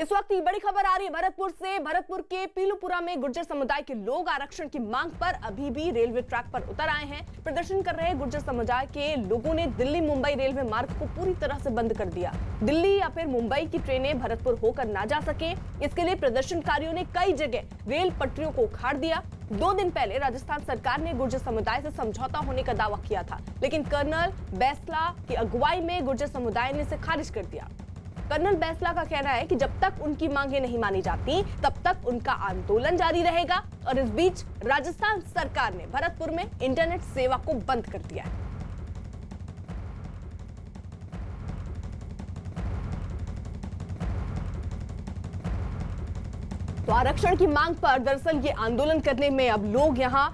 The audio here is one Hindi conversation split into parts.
इस वक्त बड़ी खबर आ रही है भरतपुर से। भरतपुर के पीलूपुरा में गुर्जर समुदाय के लोग आरक्षण की मांग पर अभी भी रेलवे ट्रैक पर उतर आए हैं। प्रदर्शन कर रहे गुर्जर समुदाय के लोगों ने दिल्ली मुंबई रेलवे मार्ग को पूरी तरह से बंद कर दिया। दिल्ली या फिर मुंबई की ट्रेनें भरतपुर होकर ना जा सके, इसके लिए प्रदर्शनकारियों ने कई जगह रेल पटरियों को उखाड़ दिया। 2 दिन पहले राजस्थान सरकार ने गुर्जर समुदाय से समझौता होने का दावा किया था, लेकिन कर्नल बैसला की अगुवाई में गुर्जर समुदाय ने इसे खारिज कर दिया। कर्नल बैसला का कहना है कि जब तक उनकी मांगें नहीं मानी जाती तब तक उनका आंदोलन जारी रहेगा। और इस बीच राजस्थान सरकार ने भरतपुर में इंटरनेट सेवा को बंद कर दिया है। तो आरक्षण की मांग पर दरअसल ये आंदोलन करने में अब लोग यहां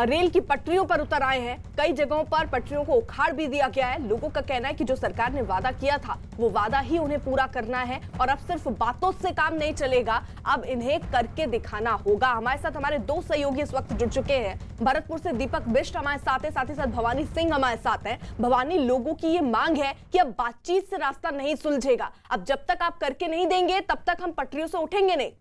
रेल की पटरियों पर उतर आए हैं। कई जगहों पर पटरियों को उखाड़ भी दिया गया है। लोगों का कहना है कि जो सरकार ने वादा किया था वो वादा ही उन्हें पूरा करना है और अब सिर्फ बातों से काम नहीं चलेगा, अब इन्हें करके दिखाना होगा। हमारे साथ हमारे 2 सहयोगी इस वक्त जुड़ चुके हैं। भरतपुर से दीपक बिष्ट हमारे साथ है, साथ ही साथ भवानी सिंह हमारे साथ है। भवानी, लोगों की ये मांग है कि अब बातचीत से रास्ता नहीं सुलझेगा, अब जब तक आप करके नहीं देंगे तब तक हम पटरियों से उठेंगे नहीं।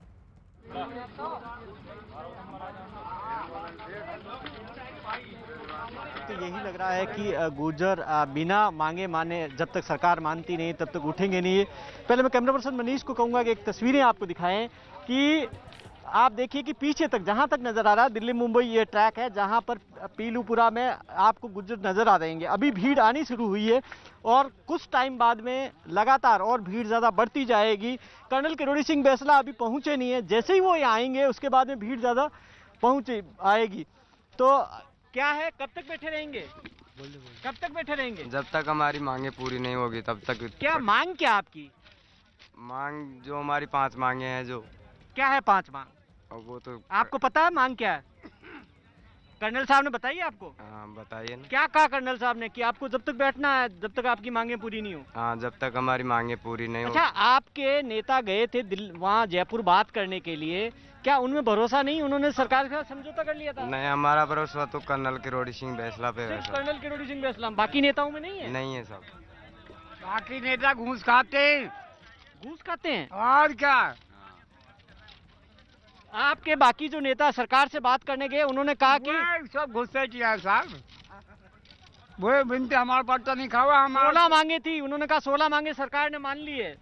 तो यही लग रहा है कि गुर्जर बिना मांगे माने जब तक सरकार मानती नहीं तब तक उठेंगे नहीं। पहले मैं कैमरा पर्सन मनीष को कहूंगा कि एक तस्वीरें आपको दिखाएं कि आप देखिए कि पीछे तक जहां तक नजर आ रहा है दिल्ली मुंबई ये ट्रैक है, जहां पर पीलूपुरा में आपको गुर्जर नजर आ जाएंगे। अभी भीड़ आनी शुरू हुई है और कुछ टाइम बाद में लगातार और भीड़ ज्यादा बढ़ती जाएगी। कर्नल किरोड़ी सिंह बैसला अभी पहुंचे नहीं है, जैसे ही वो यहाँ आएंगे उसके बाद में भीड़ ज्यादा पहुंचे आएगी। तो क्या है, कब तक बैठे रहेंगे? कब तक बैठे रहेंगे? जब तक हमारी मांगे पूरी नहीं होगी तब तक। क्या मांग, क्या आपकी मांग? जो हमारी 5 मांगे हैं। जो क्या है 5 मांग? और वो तो आपको पता है मांग क्या है? कर्नल साहब ने बताइए आपको। हाँ बताइए ना। क्या कहा कर्नल साहब ने कि आपको जब तक बैठना है जब तक आपकी मांगे पूरी नहीं हो? हाँ, जब तक हमारी मांगे पूरी नहीं हो। अच्छा, आपके नेता गए थे वहाँ जयपुर बात करने के लिए, क्या उनमें भरोसा नहीं? उन्होंने सरकार के साथ समझौता कर लिया था। नहीं, हमारा भरोसा तो कर्नल किरोड़ी सिंह बैसला पे है। कर्नल किरोड़ी सिंह बैसला, बाकी नेताओं में नहीं है? नहीं है सब। बाकी नेता घूस खाते हैं। घूस खाते हैं? और क्या? आपके बाकी जो नेता सरकार से बात करने गए उन्होंने कहा कि सब घुसपैठिया साहब, वो बिनते हमारा पट्टा नहीं खावा। हमारा 16 मांगे थी, उन्होंने कहा 16 मांगे सरकार ने मान ली है।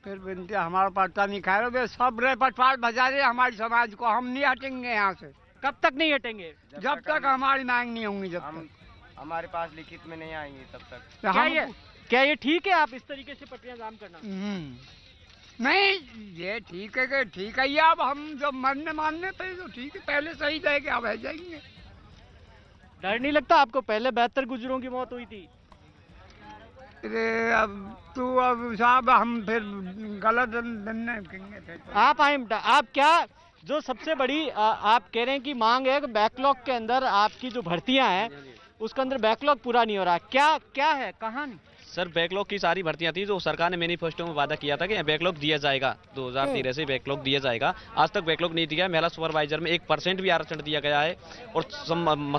फिर बिनते हमारा पट्टा नहीं खा रहे, सब रे पटपाट बजा रहे हमारे समाज को। हम नहीं हटेंगे यहाँ से। कब तक नहीं हटेंगे? जब तक हमारी मांग नहीं होंगी, जब तक हमारे पास लिखित में नहीं आएंगी तब तक। क्या ये ठीक है आप इस तरीके से पटरियां जाम करना? नहीं, ये ठीक है कि ठीक है, ये अब हम जब मानने पे तो ठीक है, पहले सही जाएंगे, अब रह जाएंगे। डर नहीं लगता आपको? पहले 72 गुर्जरों की मौत हुई थी। अरे अब साहब हम फिर गलत कहेंगे। आप क्या जो सबसे बड़ी आप कह रहे हैं कि मांग है, बैकलॉग के अंदर आपकी जो भर्तियां हैं उसके अंदर बैकलॉग पूरा नहीं हो रहा, क्या है कहानी? सर, बैकलॉग की सारी भर्तियां थी जो सरकार ने मैनिफेस्टो में वादा किया था कि बैकलॉग दिया जाएगा, 2013 से बैकलॉग दिया जाएगा। आज तक बैकलॉग नहीं दिया। महिला सुपरवाइजर में 1% भी आरक्षण दिया गया है। और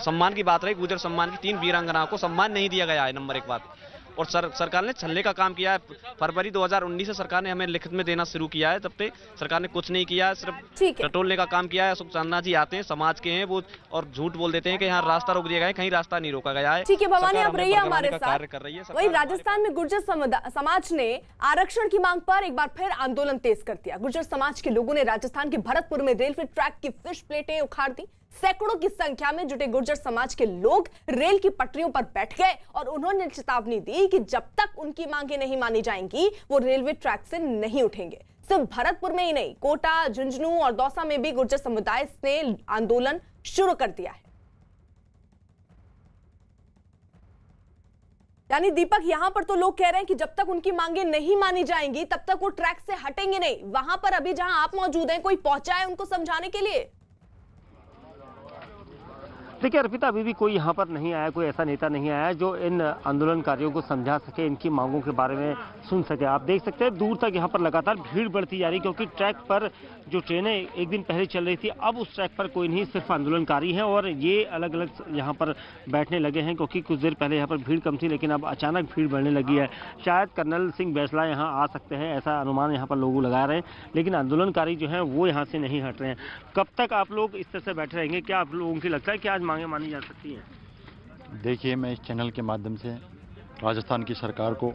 सम्मान की बात रही, गुर्जर सम्मान की 3 वीरांगनाओं को सम्मान नहीं दिया गया है, नंबर 1 बात। और सरकार ने छलने का काम किया है। फरवरी 2019 से सरकार ने हमें लिखित में देना शुरू किया है, तब से सरकार ने कुछ नहीं किया है, सिर्फ टटोलने का काम किया है। अशोक चांदना जी आते हैं, समाज के हैं वो, और झूठ बोल देते हैं कि यहाँ रास्ता रोक दिया गया है, कहीं रास्ता नहीं रोका गया है। ठीक है भवानी, आप रहिए हमारे साथ। कार्य कर रही है। वही राजस्थान में गुर्जर समाज ने आरक्षण की मांग पर एक बार फिर आंदोलन तेज कर दिया। गुर्जर समाज के लोगों ने राजस्थान के भरतपुर में रेलवे ट्रैक की फिश प्लेटें उखाड़ दी। सैकड़ों की संख्या में जुटे गुर्जर समाज के लोग रेल की पटरियों पर बैठ गए और उन्होंने चेतावनी दी कि जब तक उनकी मांगें नहीं मानी जाएंगी वो रेलवे ट्रैक से नहीं उठेंगे। सिर्फ भरतपुर में ही नहीं, कोटा, झुंझुनू और दौसा में भी गुर्जर समुदाय ने आंदोलन शुरू कर दिया है। यानी दीपक, यहां पर तो लोग कह रहे हैं कि जब तक उनकी मांगें नहीं मानी जाएंगी तब तक वो ट्रैक से हटेंगे नहीं। वहां पर अभी जहां आप मौजूद हैं, कोई पहुंचा है उनको समझाने के लिए? देखिए अर्पिता, अभी भी कोई यहाँ पर नहीं आया, कोई ऐसा नेता नहीं आया जो इन आंदोलनकारियों को समझा सके, इनकी मांगों के बारे में सुन सके। आप देख सकते हैं दूर तक यहाँ पर लगातार भीड़ बढ़ती जा रही, क्योंकि ट्रैक पर जो ट्रेनें एक दिन पहले चल रही थी, अब उस ट्रैक पर कोई नहीं, सिर्फ आंदोलनकारी हैं और ये अलग अलग यहाँ पर बैठने लगे हैं, क्योंकि कुछ देर पहले यहाँ पर भीड़ कम थी, लेकिन अब अचानक भीड़ बढ़ने लगी है। शायद कर्नल सिंह बैसला यहाँ आ सकते हैं, ऐसा अनुमान यहाँ पर लोग लगा रहे हैं, लेकिन आंदोलनकारी जो हैं वो यहाँ से नहीं हट रहे हैं। कब तक आप लोग इस तरह से बैठे रहेंगे? क्या आप लोगों की लगता है कि आज मांगे मानी जा सकती हैं? देखिए, मैं इस चैनल के माध्यम से राजस्थान की सरकार को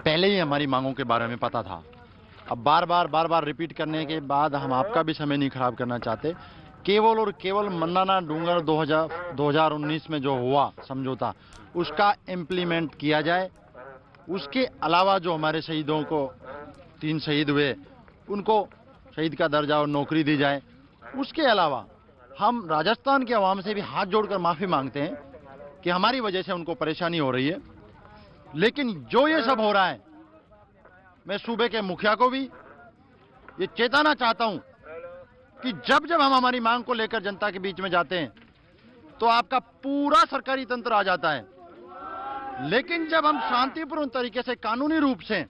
पहले ही हमारी मांगों के बारे में पता था। अब बार बार रिपीट करने के बाद हम आपका भी समय नहीं खराब करना चाहते। केवल और केवल मन्नाना डूंगर 2019 में जो हुआ समझौता, उसका इम्प्लीमेंट किया जाए। उसके अलावा जो हमारे शहीदों को 3 शहीद हुए, उनको शहीद का दर्जा और नौकरी दी जाए। उसके अलावा हम राजस्थान के अवाम से भी हाथ जोड़कर माफ़ी मांगते हैं कि हमारी वजह से उनको परेशानी हो रही है। लेकिन जो ये सब हो रहा है, मैं सूबे के मुखिया को भी ये चेताना चाहता हूं कि जब जब हम हमारी मांग को लेकर जनता के बीच में जाते हैं तो आपका पूरा सरकारी तंत्र आ जाता है, लेकिन जब हम शांतिपूर्ण तरीके से कानूनी रूप से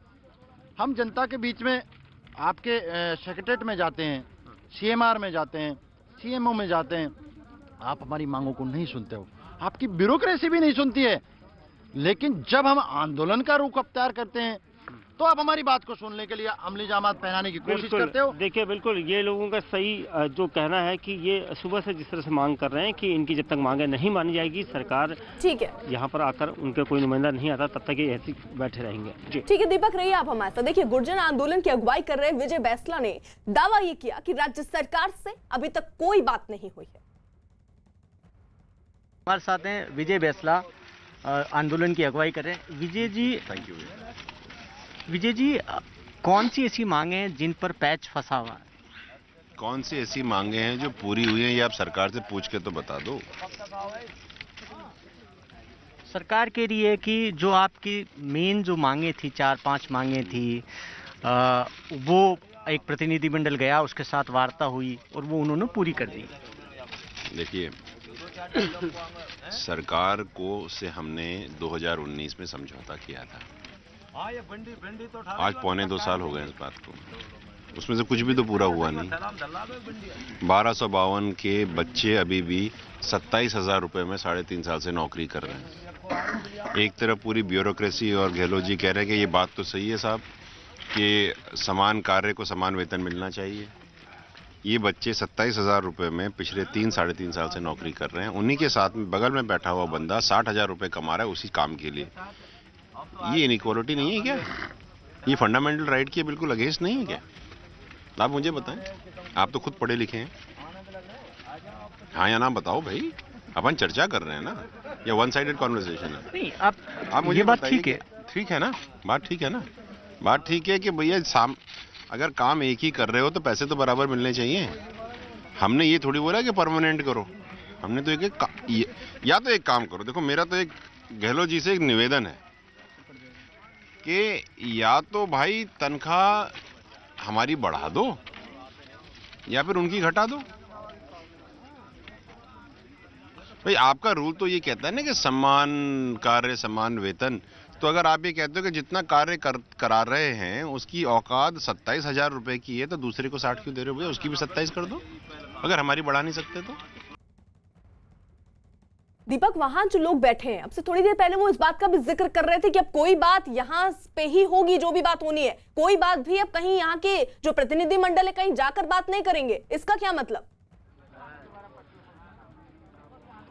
हम जनता के बीच में आपके सेक्रेटरीट में जाते हैं, सीएमआर में जाते हैं, सीएमओ में जाते हैं, आप हमारी मांगों को नहीं सुनते हो, आपकी ब्यूरोक्रेसी भी नहीं सुनती है। लेकिन जब हम आंदोलन का रुख अख्तियार करते हैं तो आप हमारी बात को सुनने के लिए अमली जामात पहनाने की कोशिश करते हो। देखिए बिल्कुल ये लोगों का सही जो कहना है कि ये सुबह से जिस तरह से मांग कर रहे हैं कि इनकी जब तक मांगे नहीं मानी जाएगी, सरकार ठीक है यहाँ पर आकर उनके कोई नुमाइंदा नहीं आता, तब तक ये ऐसे बैठे रहेंगे। जी ठीक है दीपक, रहिए आप हमारे साथ। देखिए गुर्जर आंदोलन की अगुवाई कर रहे विजय बैसला ने दावा ये किया कि राज्य सरकार से अभी तक कोई बात नहीं हुई है। हमारे साथ हैं विजय बैसला, आंदोलन की अगुवाई कर रहे हैं। Vijay ji, thank you. विजय जी, कौन सी ऐसी मांगे हैं जिन पर पैच फंसा हुआ है? कौन सी ऐसी मांगे हैं जो पूरी हुई हैं, ये आप सरकार से पूछ के तो बता दो। सरकार कह रही है कि जो आपकी मेन जो मांगे थी, 4-5 मांगे थी, वो एक प्रतिनिधिमंडल गया, उसके साथ वार्ता हुई और वो उन्होंने पूरी कर दी। देखिए, सरकार को से हमने 2019 में समझौता किया था। आज 1.25 साल हो गए इस बात को, उसमें से कुछ भी तो पूरा हुआ नहीं। 1252 के बच्चे अभी भी 27,000 रुपए में 3.5 साल से नौकरी कर रहे हैं। एक तरफ पूरी ब्यूरोक्रेसी और गहलोत जी कह रहे हैं कि ये बात तो सही है साहब कि समान कार्य को समान वेतन मिलना चाहिए। ये बच्चे 27,000 रुपए में पिछले 3-3.5 साल से नौकरी कर रहे हैं। उन्हीं के साथ में बगल में बैठा हुआ बंदा 60,000 रुपए कमा रहा है उसी काम के लिए। ये इनइक्वालिटी नहीं है क्या? ये फंडामेंटल राइट की बिल्कुल अगेंस्ट नहीं है क्या? आप मुझे बताएं, आप तो खुद पढ़े लिखे हैं। हाँ या ना बताओ भाई, अपन चर्चा कर रहे हैं ना, या वन साइडेड कॉन्वर्सेशन है? नहीं, आप मुझे ये बात ठीक है। ठीक है ना, बात ठीक है ना, बात ठीक है कि भैया अगर काम एक ही कर रहे हो तो पैसे तो बराबर मिलने चाहिए। हमने ये थोड़ी बोला कि परमानेंट करो, हमने तो या तो एक काम करो। देखो, मेरा तो एक गहलोत जी से एक निवेदन है कि या तो भाई तनख्वाह हमारी बढ़ा दो या फिर उनकी घटा दो। भाई आपका रूल तो ये कहता है ना कि समान कार्य समान वेतन। तो अगर आप ये कहते हो कि जितना कार्य करा रहे हैं उसकी औकात 27,000 रुपए की है तो दूसरे को 60 क्यों दे रहे हो भैया? उसकी भी 27 कर दो, अगर हमारी बढ़ा नहीं सकते तो। दीपक, वहां जो लोग बैठे हैं, अब से थोड़ी देर पहले वो इस बात का भी जिक्र कर रहे थे कि अब कोई बात यहाँ पे ही होगी, जो भी बात होनी है, कोई बात भी अब कहीं यहाँ के जो प्रतिनिधि मंडल है कहीं जाकर बात नहीं करेंगे। इसका क्या मतलब?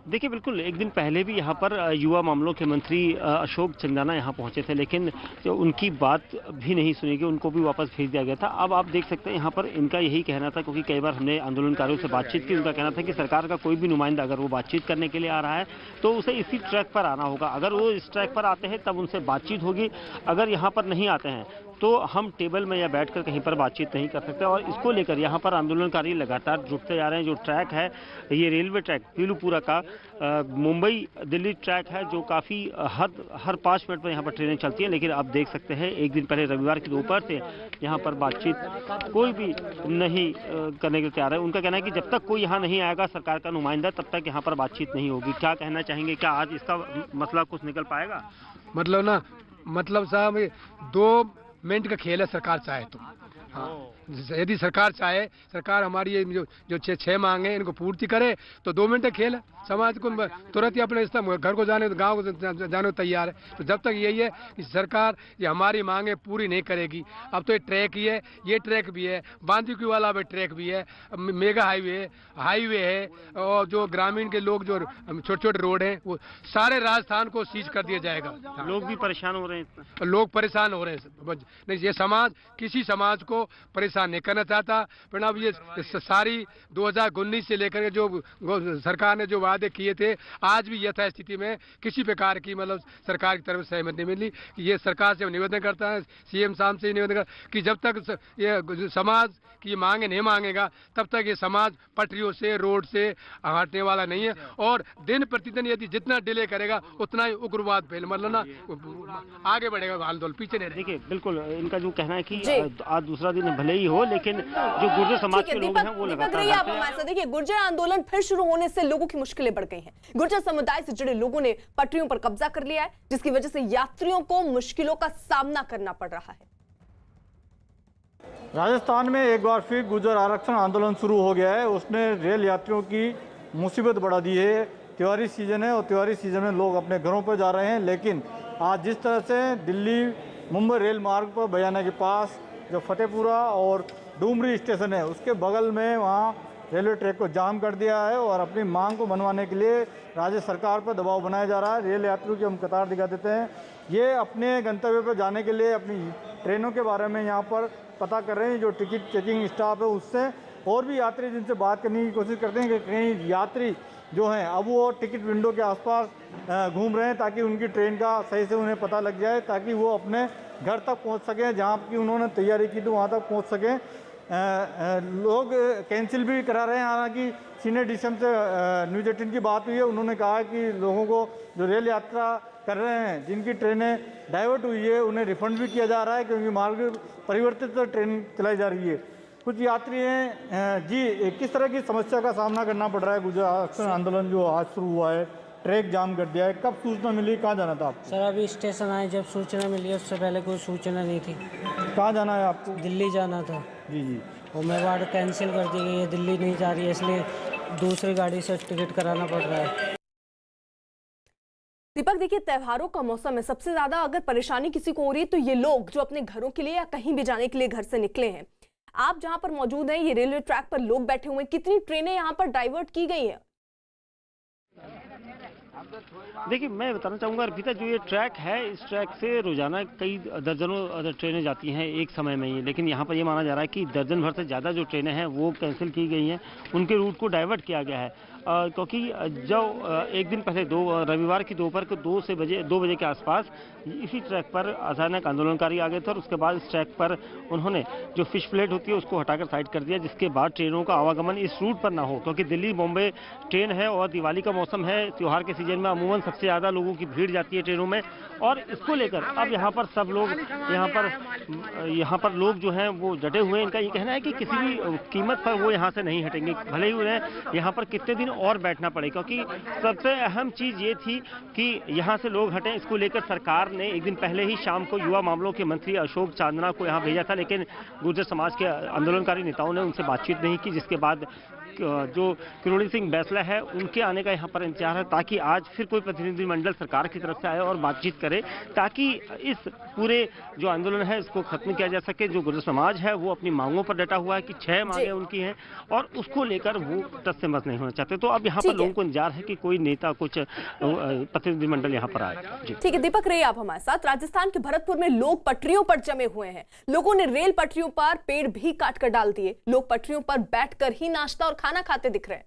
देखिए बिल्कुल, एक दिन पहले भी यहाँ पर युवा मामलों के मंत्री अशोक चंदाना यहाँ पहुँचे थे, लेकिन जो उनकी बात भी नहीं सुनी गई, उनको भी वापस भेज दिया गया था। अब आप देख सकते हैं यहाँ पर इनका यही कहना था, क्योंकि कई बार हमने आंदोलनकारियों से बातचीत की, उनका कहना था कि सरकार का कोई भी नुमाइंदा अगर वो बातचीत करने के लिए आ रहा है तो उसे इसी ट्रैक पर आना होगा। अगर वो इस ट्रैक पर आते हैं तब उनसे बातचीत होगी, अगर यहाँ पर नहीं आते हैं तो हम टेबल में या बैठकर कहीं पर बातचीत नहीं कर सकते। और इसको लेकर यहाँ पर आंदोलनकारी लगातार जुटते जा रहे हैं। जो ट्रैक है, ये रेलवे ट्रैक पीलूपुरा का मुंबई दिल्ली ट्रैक है, जो काफ़ी हर 5 मिनट पर यहाँ पर ट्रेनें चलती हैं। लेकिन आप देख सकते हैं, एक दिन पहले रविवार की दोपहर से यहाँ पर बातचीत कोई भी नहीं करने के तैयार है। उनका कहना है कि जब तक कोई यहाँ नहीं आएगा सरकार का नुमाइंदा, तब तक यहाँ पर बातचीत नहीं होगी। क्या कहना चाहेंगे, क्या आज इसका मसला कुछ निकल पाएगा? मतलब साहब 2 मिनट का खेल है, सरकार चाहे तो। हाँ, यदि सरकार चाहे, सरकार हमारी ये जो 6 मांगे इनको पूर्ति करे तो 2 मिनट का खेल है। समाज को तुरंत ही अपने घर को जाने, गांव को जाने को तैयार है। तो जब तक यही है कि सरकार ये हमारी मांगे पूरी नहीं करेगी। अब तो ये ट्रैक ही है, ये ट्रैक भी है, बांदीकुई वाला भी ट्रैक भी है, मेगा हाईवे है, और जो ग्रामीण के लोग जो छोटे छोटे रोड हैं वो सारे राजस्थान को सीज कर दिया जाएगा। लोग भी परेशान हो रहे हैं, लोग परेशान हो रहे हैं। नहीं, ये समाज किसी समाज को परेशान नहीं करना चाहता। पर अब ये सारी 2019 से लेकर जो सरकार ने जो वादे किए थे, आज भी यथास्थिति में किसी प्रकार की मतलब सरकार की तरफ से सहमति नहीं मिली। ये सरकार से निवेदन करता है, सीएम साहब से निवेदन करता कि जब तक ये समाज की मांगे नहीं मांगेगा, तब तक ये समाज पटरियों से, रोड से हटने वाला नहीं है। और दिन प्रतिदिन यदि जितना डिले करेगा उतना ही उग्रवाद फैल मतलब ना आगे बढ़ेगा आंदोलन, पीछे नहीं। देखिए, बिल्कुल इनका जो कहना है कि आज दूसरा दिन भले ही हो, लेकिन जो गुर्जर समाज के लोग हैं वो लगातार। देखिए, गुर्जर आंदोलन फिर शुरू होने से लोगों की मुश्किलें बढ़ गई हैं। गुर्जर समुदाय से जुड़े लोगों ने पटरियों पर कब्जा कर लिया है, जिसकी वजह से यात्रियों को मुश्किलों का सामना करना पड़ रहा है। राजस्थान में एक बार फिर गुर्जर आरक्षण आंदोलन शुरू हो गया है। उसने रेल यात्रियों की मुसीबत बढ़ा दी है। त्योहारी सीजन है और त्योहारी सीजन में लोग अपने घरों पर जा रहे हैं, लेकिन आज जिस तरह से दिल्ली मुंबई रेल मार्ग पर बयाना के पास जो फतेहपुरा और डूमरी स्टेशन है, उसके बगल में वहाँ रेलवे ट्रैक को जाम कर दिया है और अपनी मांग को मनवाने के लिए राज्य सरकार पर दबाव बनाया जा रहा है। रेल यात्रियों की हम कतार दिखा देते हैं। ये अपने गंतव्य पर जाने के लिए अपनी ट्रेनों के बारे में यहाँ पर पता कर रहे हैं। जो टिकट चेकिंग स्टाफ है उससे, और भी यात्री जिनसे बात करने की कोशिश करते हैं कि कई यात्री जो हैं अब वो टिकट विंडो के आसपास घूम रहे हैं ताकि उनकी ट्रेन का सही से उन्हें पता लग जाए, ताकि वो अपने घर तक पहुंच सकें, जहां की उन्होंने तैयारी की तो वहां तक पहुंच सकें। लोग कैंसिल भी करा रहे हैं। हालांकि सीनियर डीसीएम से न्यूज़ 18 की बात हुई है, उन्होंने कहा कि लोगों को जो रेल यात्रा कर रहे हैं, जिनकी ट्रेनें डाइवर्ट हुई है, उन्हें रिफंड भी किया जा रहा है, क्योंकि मार्ग परिवर्तित ट्रेन चलाई जा रही है। कुछ यात्री हैं जी, किस तरह की समस्या का सामना करना पड़ रहा है? गुर्जर आरक्षण आंदोलन जो आज शुरू हुआ है, ट्रैक जाम कर दिया है, कब सूचना मिली, कहाँ जाना था आपको? सर अभी स्टेशन आए, जब सूचना मिली है उससे पहले कोई सूचना नहीं थी। कहाँ जाना है आपको? दिल्ली जाना था जी। और मैं गाड़ी कैंसिल कर दी गई है, दिल्ली नहीं जा रही है, इसलिए दूसरी गाड़ी से टिकट कराना पड़ रहा है। दीपक, देखिए, त्योहारों का मौसम है, सबसे ज्यादा अगर परेशानी किसी को हो रही है तो ये लोग जो अपने घरों के लिए या कहीं भी जाने के लिए घर से निकले हैं। आप जहां पर मौजूद हैं, ये रेलवे ट्रैक पर लोग बैठे हुए हैं, कितनी ट्रेनें यहां पर डाइवर्ट की गई हैं? देखिए, मैं बताना चाहूँगा अर्पिता, जो ये ट्रैक है, इस ट्रैक से रोजाना कई दर्जनों ट्रेनें जाती हैं एक समय में ही, लेकिन यहाँ पर ये माना जा रहा है कि दर्जन भर से ज़्यादा जो ट्रेनें हैं वो कैंसिल की गई हैं, उनके रूट को डाइवर्ट किया गया है। क्योंकि जो एक दिन पहले रविवार की दोपहर को 2 बजे के आसपास इसी ट्रैक पर अचानक आंदोलनकारी आ गए थे और उसके बाद इस ट्रैक पर उन्होंने जो फिश प्लेट होती है उसको हटाकर साइड कर दिया, जिसके बाद ट्रेनों का आवागमन इस रूट पर ना हो। क्योंकि दिल्ली मुंबई ट्रेन है और दिवाली का मौसम है, त्यौहार के सीजन में अमूमन सबसे ज़्यादा लोगों की भीड़ जाती है ट्रेनों में, और इसको लेकर अब यहाँ पर सब लोग यहाँ पर लोग जो हैं वो डटे हुए हैं। इनका ये कहना है कि किसी भी कीमत पर वो यहाँ से नहीं हटेंगे, भले ही उन्हें यहाँ पर कितने दिन और बैठना पड़े। क्योंकि सबसे अहम चीज ये थी कि यहाँ से लोग हटें, इसको लेकर सरकार ने एक दिन पहले ही शाम को युवा मामलों के मंत्री अशोक चांदना को यहाँ भेजा था, लेकिन गुर्जर समाज के आंदोलनकारी नेताओं ने उनसे बातचीत नहीं की, जिसके बाद जो किरोड़ी सिंह बैसला है उनके आने का यहाँ पर इंतजार है, ताकि आज फिर कोई प्रतिनिधिमंडल सरकार की तरफ से आए और बातचीत करे, ताकि इस पूरे जो आंदोलन है इसको खत्म किया जा सके। जो गुर्जर समाज है वो अपनी मांगों पर डटा हुआ है कि 6 मांगे उनकी हैं और उसको लेकर वो टस से मस नहीं होना चाहते। तो अब यहाँ पर लोगों को इंतजार है कि कोई नेता, कुछ प्रतिनिधिमंडल यहाँ पर आए। ठीक है दीपक, रहिए आप हमारे साथ। राजस्थान के भरतपुर में लोग पटरियों पर जमे हुए हैं। लोगों ने रेल पटरियों पर पेड़ भी काट कर डाल दिए। लोग पटरियों पर बैठकर ही नाश्ता और खाना खाते दिख रहे हैं।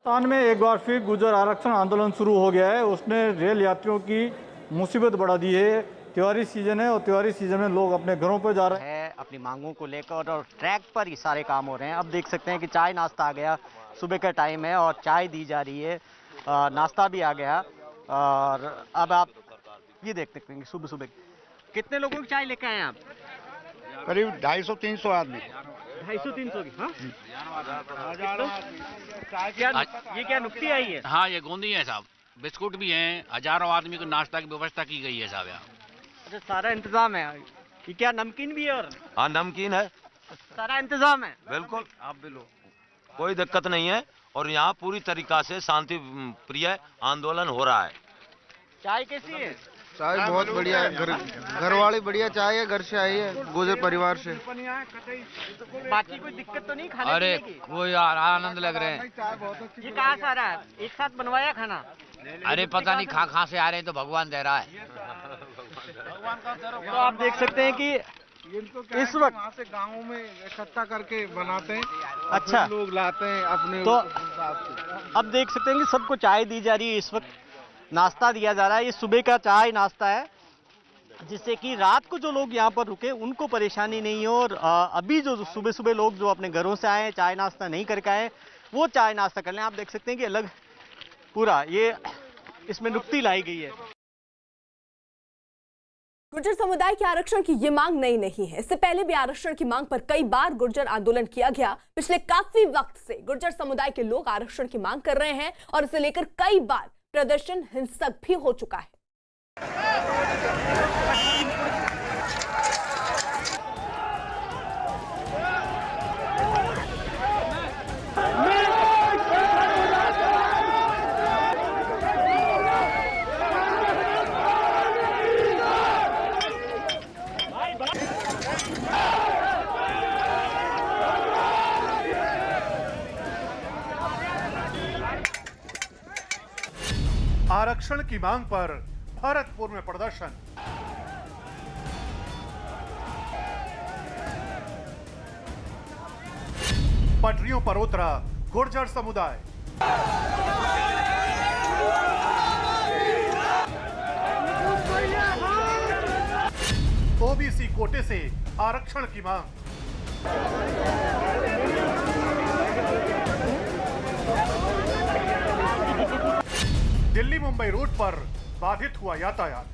राजस्थान में एक बार फिर गुर्जर आरक्षण आंदोलन शुरू हो गया है। उसने रेल यात्रियों की मुसीबत बढ़ा दी है। त्योहारी सीजन है और त्योहारी सीजन में लोग अपने घरों पर जा रहे है अपनी मांगों को लेकर और ट्रैक पर ये सारे काम हो रहे हैं। अब देख सकते हैं कि चाय नाश्ता आ गया, सुबह का टाइम है और चाय दी जा रही है, नाश्ता भी आ गया। और अब आप ये देख सकते हैं कि सुबह सुबह कितने लोगों की चाय लेकर आए आप? करीब 250-300 आदमी। 250-300 की? हाँ, ये क्या नुक्ती आई है? हाँ, ये गोंदी है साहब, बिस्कुट भी हैं, हजारों आदमी को नाश्ता की व्यवस्था की गई है साहब यहाँ। अच्छा, सारा इंतजाम है। ये क्या नमकीन भी है? और हाँ, नमकीन है, सारा इंतजाम है। बिल्कुल, आप भी लो, कोई दिक्कत नहीं है। और यहाँ पूरी तरीका से शांति प्रिय आंदोलन हो रहा है। चाय कैसी है? चाय बहुत बढ़िया है, घर वाली बढ़िया चाय है, घर से आई है, गुजर परिवार से। बाकी कोई दिक्कत तो नहीं खाने? अरे कोई आनंद लग रहे हैं। ये कहाँ से आ रहा है? एक साथ बनवाया खाना? अरे पता नहीं कहाँ से आ रहे हैं, तो भगवान दे रहा है। तो आप देख सकते हैं कि इस वक्त से गाँव में इकट्ठा करके बनाते हैं। अच्छा, लोग लाते हैं अपने। तो अब देख सकते हैं कि सबको चाय दी जा रही है। इस वक्त नाश्ता दिया जा रहा है। ये सुबह का चाय नाश्ता है, जिससे कि रात को जो लोग यहाँ पर रुके उनको परेशानी नहीं हो। और अभी जो सुबह सुबह लोग जो अपने घरों से आए, चाय नाश्ता नहीं करके आए, वो चाय नाश्ता कर लें। आप देख सकते हैं कि अलग पूरा ये इसमें नुक्ती लाई गई है। गुर्जर समुदाय के आरक्षण की ये मांग नई नहीं है। इससे पहले भी आरक्षण की मांग पर कई बार गुर्जर आंदोलन किया गया। पिछले काफी वक्त से गुर्जर समुदाय के लोग आरक्षण की मांग कर रहे हैं और इसे लेकर कई बार प्रदर्शन हिंसक भी हो चुका है। आरक्षण की मांग पर भरतपुर में प्रदर्शन। पटरियों पर उतरा गुर्जर समुदाय। ओबीसी कोटे से आरक्षण की मांग। दिल्ली मुंबई रूट पर बाधित हुआ यातायात।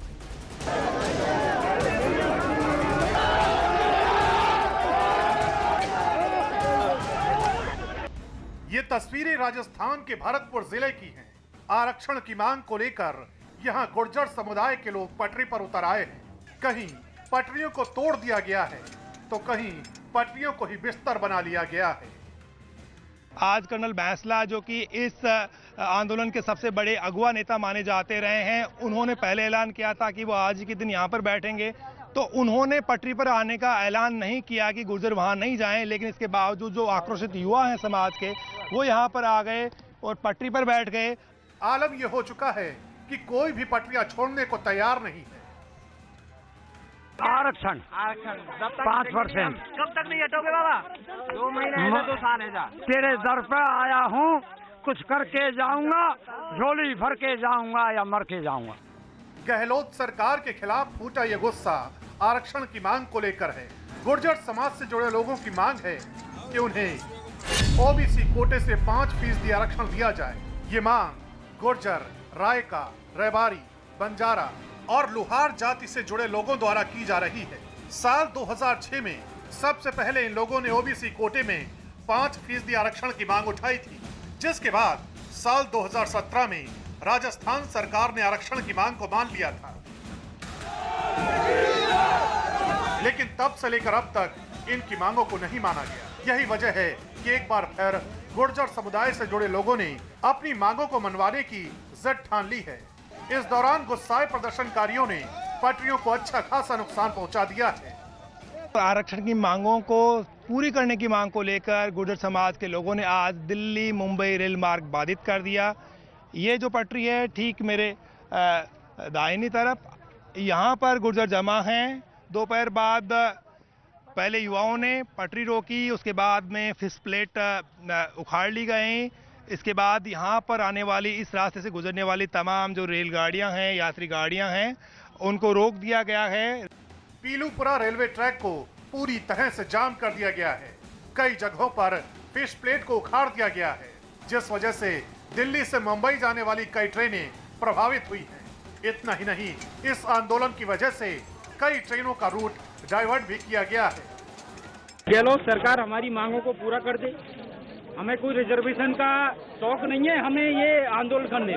ये तस्वीरें राजस्थान के भरतपुर जिले की हैं। आरक्षण की मांग को लेकर यहां गुर्जर समुदाय के लोग पटरी पर उतर आए हैं। कहीं पटरियों को तोड़ दिया गया है तो कहीं पटरियों को ही बिस्तर बना लिया गया है। आज कर्नल बैंसला, जो कि इस आंदोलन के सबसे बड़े अगुवा नेता माने जाते रहे हैं, उन्होंने पहले ऐलान किया था कि वो आज के दिन यहाँ पर बैठेंगे। तो उन्होंने पटरी पर आने का ऐलान नहीं किया कि गुर्जर वहाँ नहीं जाएं, लेकिन इसके बावजूद जो आक्रोशित युवा हैं समाज के, वो यहाँ पर आ गए और पटरी पर बैठ गए। आलम यह हो चुका है कि कोई भी पटरियां छोड़ने को तैयार नहीं है। आरक्षण 5%। कब तक नहीं हटोगे बाबा? 2 महीने है, 2 साल है। तेरे दर पे आया हूँ, कुछ करके जाऊंगा, झोली भर के जाऊंगा या मर के जाऊंगा। गहलोत सरकार के खिलाफ फूटा ये गुस्सा आरक्षण की मांग को लेकर है। गुर्जर समाज से जुड़े लोगों की मांग है कि उन्हें ओबीसी कोटे से 5% आरक्षण दिया जाए। ये मांग गुर्जर, रायका, रेबारी, बंजारा और लुहार जाति से जुड़े लोगों द्वारा की जा रही है। साल 2006 में सबसे पहले इन लोगों ने ओबीसी कोटे में 5% आरक्षण की मांग उठाई थी, जिसके बाद साल 2017 में राजस्थान सरकार ने आरक्षण की मांग को मान लिया था। लेकिन तब से लेकर अब तक इनकी मांगों को नहीं माना गया। यही वजह है कि एक बार फिर गुर्जर समुदाय से जुड़े लोगों ने अपनी मांगों को मनवाने की जिद ठान ली है। इस दौरान गुस्साए प्रदर्शनकारियों ने पटरियों को अच्छा खासा नुकसान पहुंचा दिया है। आरक्षण की मांगों को पूरी करने की मांग को लेकर गुर्जर समाज के लोगों ने आज दिल्ली मुंबई रेल मार्ग बाधित कर दिया। ये जो पटरी है ठीक मेरे दाहिनी तरफ, यहाँ पर गुर्जर जमा हैं। दोपहर बाद पहले युवाओं ने पटरी रोकी, उसके बाद में फिश प्लेट उखाड़ ली गई। इसके बाद यहाँ पर आने वाली, इस रास्ते से गुजरने वाली तमाम जो रेलगाड़ियाँ हैं, यात्री गाड़ियाँ हैं, उनको रोक दिया गया है। पीलूपुरा रेलवे ट्रैक को पूरी तरह से जाम कर दिया गया है। कई जगहों पर फिश प्लेट को उखाड़ दिया गया है, जिस वजह से दिल्ली से मुंबई जाने वाली कई ट्रेनें प्रभावित हुई हैं। इतना ही नहीं, इस आंदोलन की वजह से कई ट्रेनों का रूट डाइवर्ट भी किया गया है। गहलोत सरकार हमारी मांगों को पूरा कर दे। हमें कोई रिजर्वेशन का शौक नहीं है, हमें ये आंदोलन करने।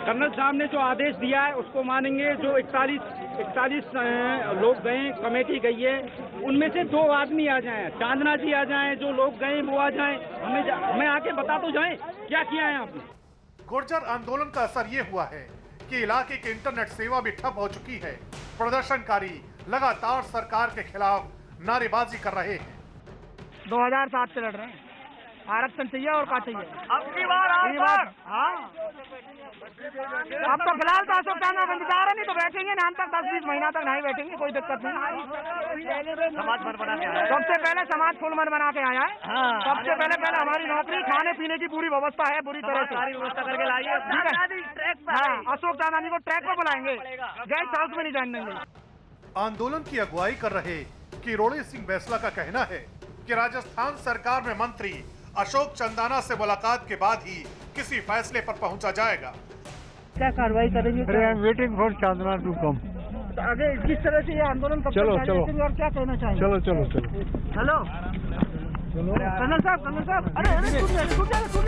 कर्नल साहब ने जो आदेश दिया है उसको मानेंगे। जो 41 लोग गए, कमेटी गई है, उनमें से 2 आदमी आ जाएं, चांदना जी आ जाएं, जो लोग गए वो आ जाएं, हमें आके बता तो जाएं क्या किया है आपने। गुर्जर आंदोलन का असर ये हुआ है कि इलाके की इंटरनेट सेवा भी ठप हो चुकी है। प्रदर्शनकारी लगातार सरकार के खिलाफ नारेबाजी कर रहे हैं। 2007 से लड़ रहे हैं, आरक्षण चाहिए और क्या चाहिए। अब की बार हाँ, अब तो फिलहाल तो अशोक चंद्र बंदीदार है, नहीं तो बैठेंगे ना तक 10-20 महीना तक नहीं बैठेंगे, कोई दिक्कत नहीं। समाज मन बना के आया, सबसे पहले समाज फुल मन बना के आया है। सबसे पहले हमारी नौकरी, खाने पीने की पूरी व्यवस्था है, बुरी तरह से सारी व्यवस्था करके लाइए। हाँ, अशोक चांदानी को ट्रैक पर बुलाएंगे, गेस्ट हाउस में नहीं जाने देंगे। आंदोलन की अगुवाई कर रहे किरोड़ी सिंह बैंसला का कहना है कि राजस्थान सरकार में मंत्री अशोक चंदाना से मुलाकात के बाद ही किसी फैसले पर पहुंचा जाएगा। क्या कार्रवाई करेंगे? I am waiting for Chandna to come. आगे किस तरह से ये आंदोलन कब तक जारी रखेंगे और क्या कहना चाहेंगे? चलो। हेलो कर्नल साहब, अरे